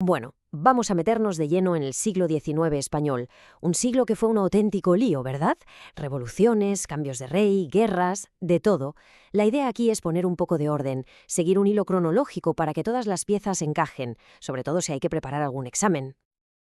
Bueno, vamos a meternos de lleno en el siglo XIX español, un siglo que fue un auténtico lío, ¿verdad? Revoluciones, cambios de rey, guerras, de todo. La idea aquí es poner un poco de orden, seguir un hilo cronológico para que todas las piezas encajen, sobre todo si hay que preparar algún examen.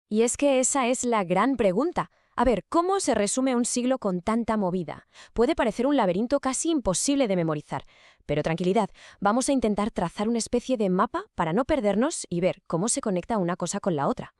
Y es que esa es la gran pregunta. A ver, ¿cómo se resume un siglo con tanta movida? Puede parecer un laberinto casi imposible de memorizar. Pero tranquilidad, vamos a intentar trazar una especie de mapa para no perdernos y ver cómo se conecta una cosa con la otra.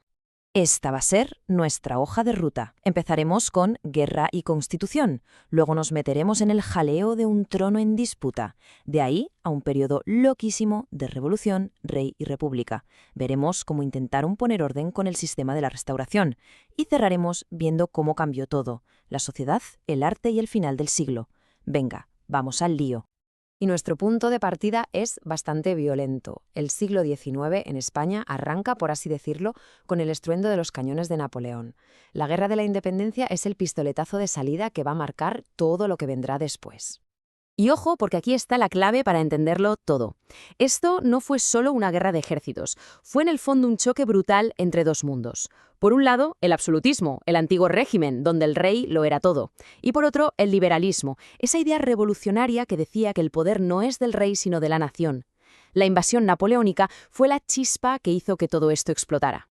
Esta va a ser nuestra hoja de ruta. Empezaremos con guerra y constitución, luego nos meteremos en el jaleo de un trono en disputa, de ahí a un periodo loquísimo de revolución, rey y república. Veremos cómo intentaron poner orden con el sistema de la restauración y cerraremos viendo cómo cambió todo, la sociedad, el arte y el final del siglo. Venga, vamos al lío. Y nuestro punto de partida es bastante violento. El siglo XIX en España arranca, por así decirlo, con el estruendo de los cañones de Napoleón. La Guerra de la Independencia es el pistoletazo de salida que va a marcar todo lo que vendrá después. Y ojo, porque aquí está la clave para entenderlo todo. Esto no fue solo una guerra de ejércitos, fue en el fondo un choque brutal entre dos mundos. Por un lado, el absolutismo, el antiguo régimen, donde el rey lo era todo. Y por otro, el liberalismo, esa idea revolucionaria que decía que el poder no es del rey sino de la nación. La invasión napoleónica fue la chispa que hizo que todo esto explotara.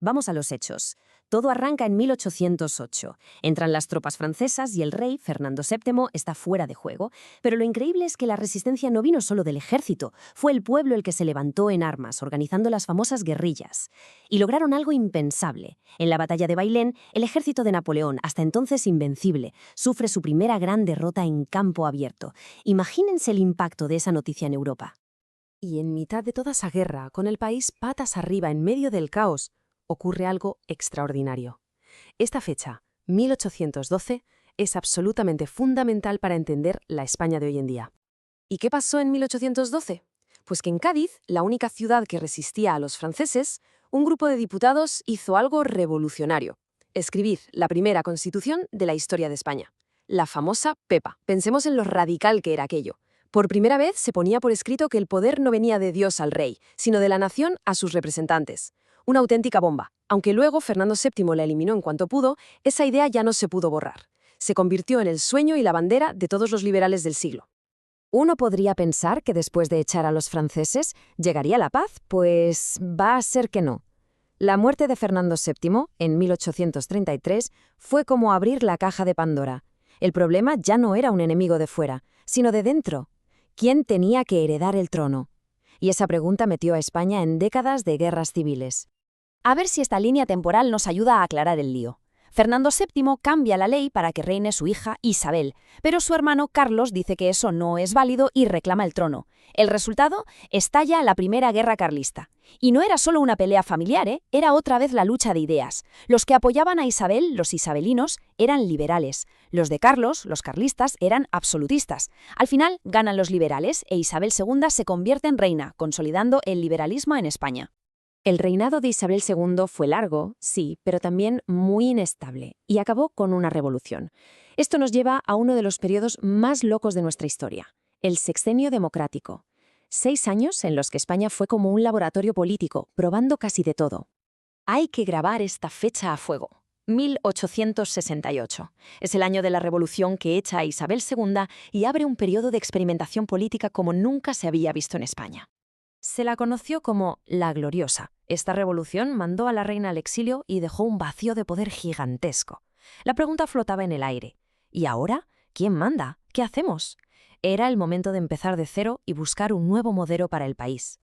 Vamos a los hechos. Todo arranca en 1808. Entran las tropas francesas y el rey, Fernando VII, está fuera de juego. Pero lo increíble es que la resistencia no vino solo del ejército. Fue el pueblo el que se levantó en armas, organizando las famosas guerrillas. Y lograron algo impensable. En la batalla de Bailén, el ejército de Napoleón, hasta entonces invencible, sufre su primera gran derrota en campo abierto. Imagínense el impacto de esa noticia en Europa. Y en mitad de toda esa guerra, con el país patas arriba en medio del caos, ocurre algo extraordinario. Esta fecha, 1812, es absolutamente fundamental para entender la España de hoy en día. ¿Y qué pasó en 1812? Pues que en Cádiz, la única ciudad que resistía a los franceses, un grupo de diputados hizo algo revolucionario: escribir la primera constitución de la historia de España, la famosa Pepa. Pensemos en lo radical que era aquello. Por primera vez se ponía por escrito que el poder no venía de Dios al rey, sino de la nación a sus representantes. Una auténtica bomba. Aunque luego Fernando VII la eliminó en cuanto pudo, esa idea ya no se pudo borrar. Se convirtió en el sueño y la bandera de todos los liberales del siglo. Uno podría pensar que después de echar a los franceses llegaría la paz, pues va a ser que no. La muerte de Fernando VII, en 1833, fue como abrir la caja de Pandora. El problema ya no era un enemigo de fuera, sino de dentro. ¿Quién tenía que heredar el trono? Y esa pregunta metió a España en décadas de guerras civiles. A ver si esta línea temporal nos ayuda a aclarar el lío. Fernando VII cambia la ley para que reine su hija Isabel, pero su hermano Carlos dice que eso no es válido y reclama el trono. El resultado: estalla la primera guerra carlista. Y no era solo una pelea familiar, era otra vez la lucha de ideas. Los que apoyaban a Isabel, los isabelinos, eran liberales. Los de Carlos, los carlistas, eran absolutistas. Al final ganan los liberales e Isabel II se convierte en reina, consolidando el liberalismo en España. El reinado de Isabel II fue largo, sí, pero también muy inestable, y acabó con una revolución. Esto nos lleva a uno de los periodos más locos de nuestra historia, el Sexenio Democrático. 6 años en los que España fue como un laboratorio político, probando casi de todo. Hay que grabar esta fecha a fuego. 1868. Es el año de la revolución que echa a Isabel II y abre un periodo de experimentación política como nunca se había visto en España. Se la conoció como la Gloriosa. Esta revolución mandó a la reina al exilio y dejó un vacío de poder gigantesco. La pregunta flotaba en el aire. ¿Y ahora? ¿Quién manda? ¿Qué hacemos? Era el momento de empezar de cero y buscar un nuevo modelo para el país.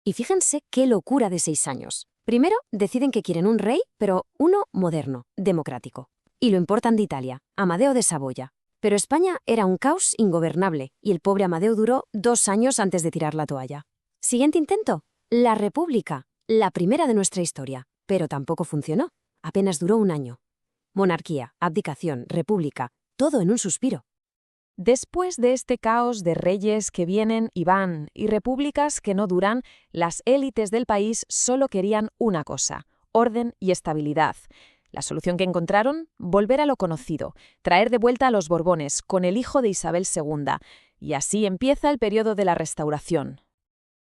Y fíjense qué locura de 6 años. Primero, deciden que quieren un rey, pero uno moderno, democrático. Y lo importan de Italia, Amadeo de Saboya. Pero España era un caos ingobernable y el pobre Amadeo duró 2 años antes de tirar la toalla. Siguiente intento, la República, la primera de nuestra historia, pero tampoco funcionó. Apenas duró 1 año. Monarquía, abdicación, república, todo en un suspiro. Después de este caos de reyes que vienen y van y repúblicas que no duran, las élites del país solo querían una cosa: orden y estabilidad. La solución que encontraron: volver a lo conocido, traer de vuelta a los Borbones con el hijo de Isabel II. Y así empieza el periodo de la Restauración.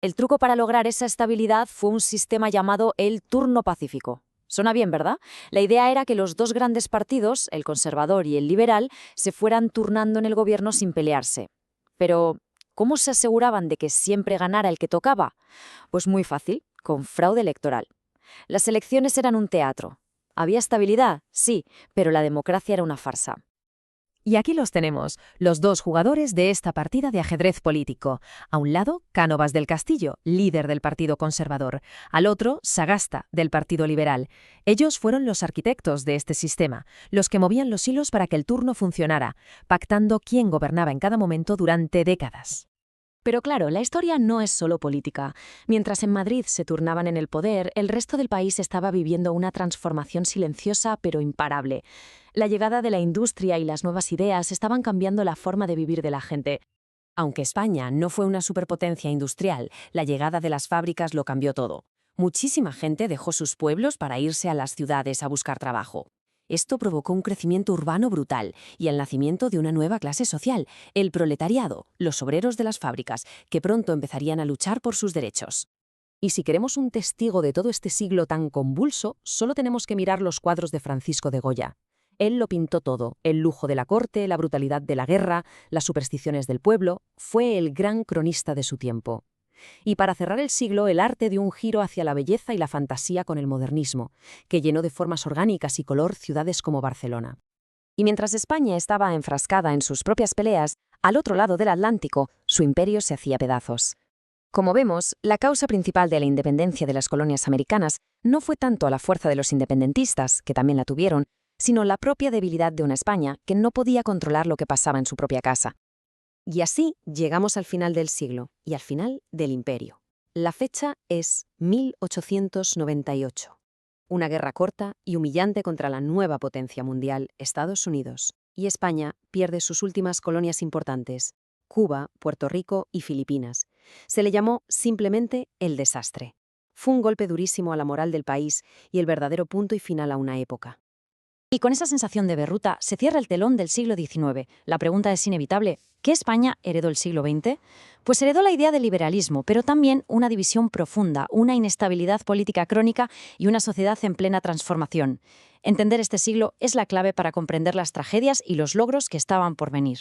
El truco para lograr esa estabilidad fue un sistema llamado el turno pacífico. Suena bien, ¿verdad? La idea era que los dos grandes partidos, el conservador y el liberal, se fueran turnando en el gobierno sin pelearse. Pero, ¿cómo se aseguraban de que siempre ganara el que tocaba? Pues muy fácil, con fraude electoral. Las elecciones eran un teatro. ¿Había estabilidad? Sí, pero la democracia era una farsa. Y aquí los tenemos, los dos jugadores de esta partida de ajedrez político. A un lado, Cánovas del Castillo, líder del Partido Conservador. Al otro, Sagasta, del Partido Liberal. Ellos fueron los arquitectos de este sistema, los que movían los hilos para que el turno funcionara, pactando quién gobernaba en cada momento durante décadas. Pero claro, la historia no es solo política. Mientras en Madrid se turnaban en el poder, el resto del país estaba viviendo una transformación silenciosa pero imparable. La llegada de la industria y las nuevas ideas estaban cambiando la forma de vivir de la gente. Aunque España no fue una superpotencia industrial, la llegada de las fábricas lo cambió todo. Muchísima gente dejó sus pueblos para irse a las ciudades a buscar trabajo. Esto provocó un crecimiento urbano brutal y el nacimiento de una nueva clase social, el proletariado, los obreros de las fábricas, que pronto empezarían a luchar por sus derechos. Y si queremos un testigo de todo este siglo tan convulso, solo tenemos que mirar los cuadros de Francisco de Goya. Él lo pintó todo, el lujo de la corte, la brutalidad de la guerra, las supersticiones del pueblo. Fue el gran cronista de su tiempo. Y para cerrar el siglo, el arte dio un giro hacia la belleza y la fantasía con el modernismo, que llenó de formas orgánicas y color ciudades como Barcelona. Y mientras España estaba enfrascada en sus propias peleas, al otro lado del Atlántico, su imperio se hacía pedazos. Como vemos, la causa principal de la independencia de las colonias americanas no fue tanto la fuerza de los independentistas, que también la tuvieron, sino la propia debilidad de una España que no podía controlar lo que pasaba en su propia casa. Y así llegamos al final del siglo y al final del imperio. La fecha es 1898. Una guerra corta y humillante contra la nueva potencia mundial, Estados Unidos. Y España pierde sus últimas colonias importantes, Cuba, Puerto Rico y Filipinas. Se le llamó simplemente el desastre. Fue un golpe durísimo a la moral del país y el verdadero punto y final a una época. Y con esa sensación de derrota se cierra el telón del siglo XIX. La pregunta es inevitable. ¿Qué España heredó el siglo XX? Pues heredó la idea del liberalismo, pero también una división profunda, una inestabilidad política crónica y una sociedad en plena transformación. Entender este siglo es la clave para comprender las tragedias y los logros que estaban por venir.